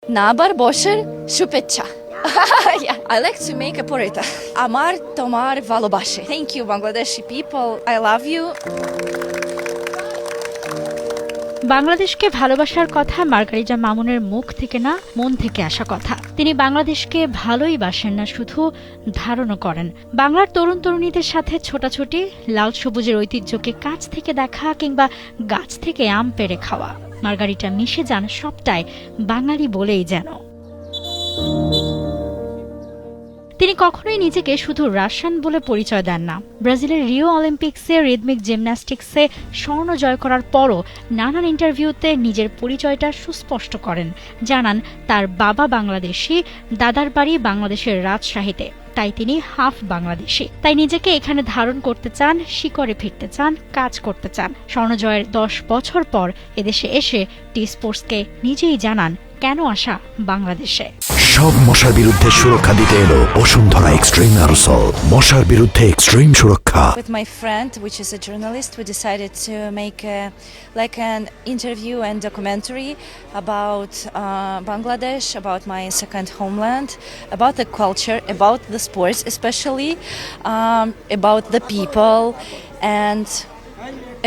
নাবার বর্ষের শুভেচ্ছা। Yeah, I like to make a porita. আমার তোমার ভালোবাসে। Thank you, Bangladeshi people. I love you. বাংলাদেশকে ভালোবাসার কথা মার্গারিটা মামুনের মুখ থেকে না, মন থেকে আসা কথা। তিনি বাংলাদেশকে ভালোই বাসেন না, শুধু ধারণও করেন। বাংলার তরুণ তরুণীদের সাথে ছোটাছুটি, লাল সবুজের ঐতিহ্যকে কাছ থেকে দেখা কিংবা গাছ থেকে আম পেড়ে খাওয়া। মার্গারিটা মিশে যান সবটাই বাঙালি বলেই যেন। তিনি কখনোই নিজেকে শুধু রাশিয়ান বলে পরিচয় দেন না। ব্রাজিলের রিও অলিম্পিক্সে রিদমিক জিমন্যাস্টিক্সে স্বর্ণ জয় করার পরও নানান ইন্টারভিউতে নিজের পরিচয়টা সুস্পষ্ট করেন। জানান তার বাবা বাংলাদেশি, দাদার বাড়ি বাংলাদেশের রাজশাহীতে, তাই তিনি হাফ বাংলাদেশি। তাই নিজেকে এখানে ধারণ করতে চান, শিকড়ে ফিরতে চান, কাজ করতে চান। স্বর্ণজয়ের 10 বছর পর এদেশে এসে টি স্পোর্টসকে নিজেই জানান কেন আসা বাংলাদেশে। সব মশার বিরুদ্ধে সুরক্ষা দিতে এলো বসুন্ধরা এক্সট্রিম অ্যারোসল, মশার বিরুদ্ধে এক্সট্রিম সুরক্ষা। With my friend, which is a journalist, we decided to make an interview and documentary about Bangladesh, about my second homeland, about the culture, about the sports especially, about the people, and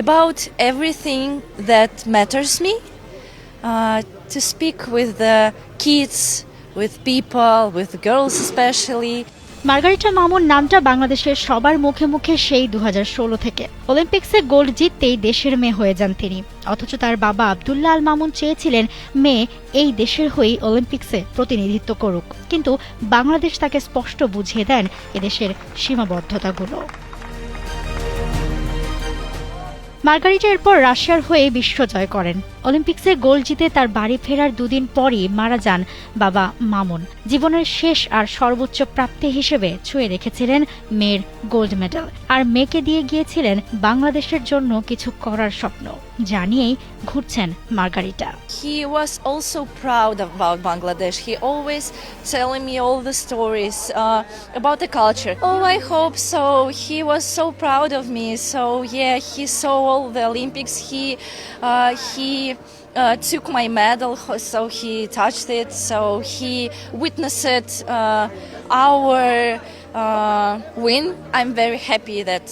about everything that matters me. To speak with the kids, with people, with girls especially. Margarita Mamun নামটা বাংলাদেশের সবার মুখে মুখে সেই 2016 থেকে। অলিম্পিক্সে gold জিততেই দেশের মেয়ে হয়ে যান তিনি। অথচ তার বাবা আব্দুল্লাহ আল মামুন চেয়েছিলেন মেয়ে এই দেশের হয়েই অলিম্পিক্সে প্রতিনিধিত্ব করুক, কিন্তু বাংলাদেশ তাকে স্পষ্ট বুঝিয়ে দেন এদেশের সীমাবদ্ধতাগুলো। মার্গারিটা এরপর রাশিয়ার হয়ে বিশ্ব জয় করেন। অলিম্পিক্সে গোল্ড জিতে তার বাড়ি ফেরার দুদিন পরই মারা যান বাবা মামুন। জীবনের শেষ আর সর্বোচ্চ প্রাপ্তি হিসেবে ছুঁয়ে রেখেছিলেন মেয়ের গোল্ড মেডেল, আর মেয়েকে দিয়ে গিয়েছিলেন বাংলাদেশের জন্য কিছু করার স্বপ্ন। জানিয়েই ঘুরছেন Margarita. He was also proud about Bangladesh. He always telling me all the stories about the culture. Oh, I hope so. He was so proud of me. So yeah, he saw all the Olympics. He took my medal, so he touched it. So he witnessed our win. I'm very happy that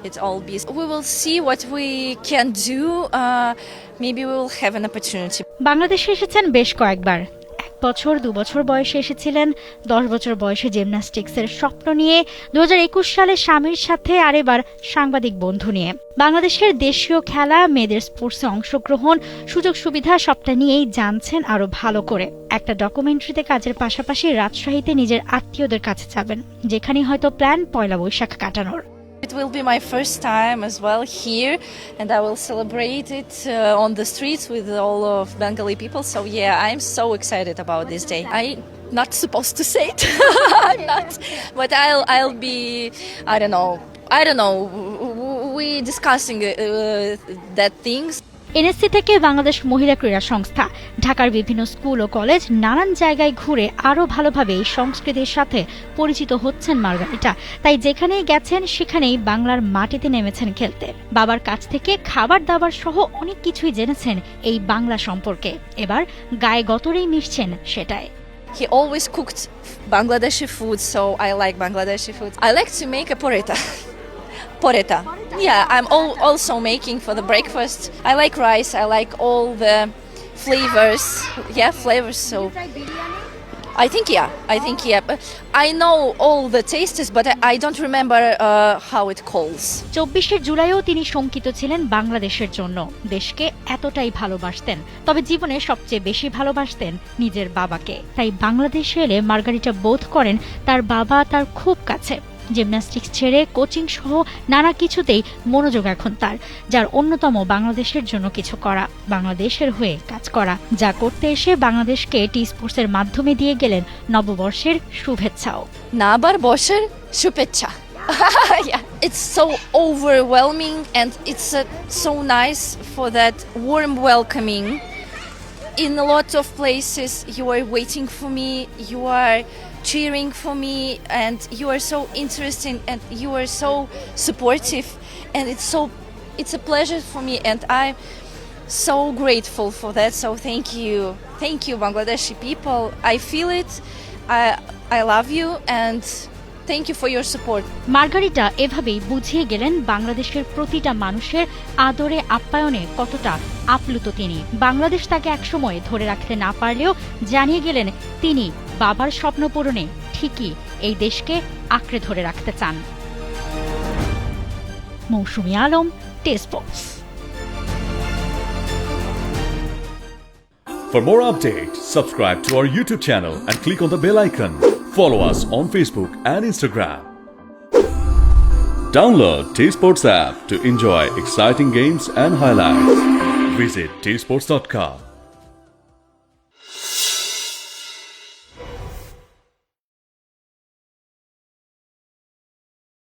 it all be. We will see what we can do. Maybe we will have an opportunity. বাংলাদেশে এসেছেন বেশ কয়েকবার। 1 বছর 2 বছর বয়সে এসেছিলেন, 10 বছর বয়সে জিমন্যাস্টিক্সের স্বপ্ন নিয়ে, 2021 সালে স্বামীর সাথে, আর এবার সাংবাদিক বন্ধু নিয়ে। বাংলাদেশের দেশীয় খেলা, মেয়েদের স্পোর্টসে অংশগ্রহণ, সুযোগ সুবিধা সবটা নিয়েই জানছেন আরো ভালো করে। একটা ডকুমেন্টারিতে কাজের পাশাপাশি রাজশাহীতে নিজের আত্মীয়দের কাছে যাবেন, যেখানেই হয়তো প্ল্যান পয়লা বৈশাখ কাটানোর। It will be my first time as well here, and I will celebrate it on the streets with all of Bengali people. So yeah, I'm so excited about this day. I'm not supposed to say it. I'm not, but I'll be. I don't know. We discussing that things. NSC থেকে বাংলাদেশ মহিলা ক্রীড়া সংস্থা, ঢাকার বিভিন্ন school ও college, নানান জায়গায় ঘুরে আরও ভালোভাবে এই সংস্কৃতির সাথে পরিচিত হচ্ছেন মার্গারিটা। তাই যেখানেই গেছেন সেখানেই বাংলার মাটিতে নেমেছেন খেলতে। বাবার কাছ থেকে খাবার দাবার সহ অনেক কিছুই জেনেছেন এই বাংলা সম্পর্কে। এবার গায়ে গতরেই মিশছেন সেটাই। He always cooked Bangladeshi food, so I like Bangladeshi food. I like to make a porita. Poreta. Yeah, I'm also making for the breakfast. I like rice. I like all the flavors. Yeah, flavors. So I think yeah. But I know all the tastes, but I don't remember how it calls. 24শে জুলাইও তিনি শঙ্কিত ছিলেন বাংলাদেশের জন্য। দেশকে এতটাই ভালোবাসতেন, তবে জীবনে সবচেয়ে বেশি ভালোবাসতেন নিজের বাবাকে। তাই বাংলাদেশে এলে মার্গারিটা বোধ করেন তার বাবা তার খুব কাছে। জিমন্যাস্টিক্স ছেড়ে কোচিং সহ নানা কিছুতেই মনোযোগ এখন তার, যার অন্যতম বাংলাদেশের জন্য কিছু করা, বাংলাদেশের হয়ে কাজ করা, যা করতে এসে বাংলাদেশকে টি স্পোর্টসের মাধ্যমে দিয়ে গেলেন নববর্ষের শুভেচ্ছাও। নাবার বর্ষের শুভেচ্ছা। Yeah, it's so overwhelming, and it's so nice for that warm welcoming. In a lot of places, you are waiting for me. You are cheering for me, and you are so interesting, and you are so supportive, and it's a pleasure for me, and I'm so grateful for that. So thank you, Bangladeshi people. I feel it. I love you and thank you for your support. Margarita এভাবেই বুঝিয়ে গেলেন বাংলাদেশের প্রতিটা মানুষের আদরে আপ্যায়নে কতটা আপ্লুত তিনি। বাংলাদেশ তাকে একসময় ধরে রাখতে না পারলেও জানিয়ে গেলেন তিনি বাবার স্বপ্ন পূরণে ঠিকই এই দেশকে আঁকড়ে ধরে রাখতে চান। মৌসুমী Alam, T Sports. For more updates, subscribe to our YouTube channel and click on the bell icon. Follow us on Facebook and Instagram. Download T Sports app to enjoy exciting games and highlights. Visit tsports.com.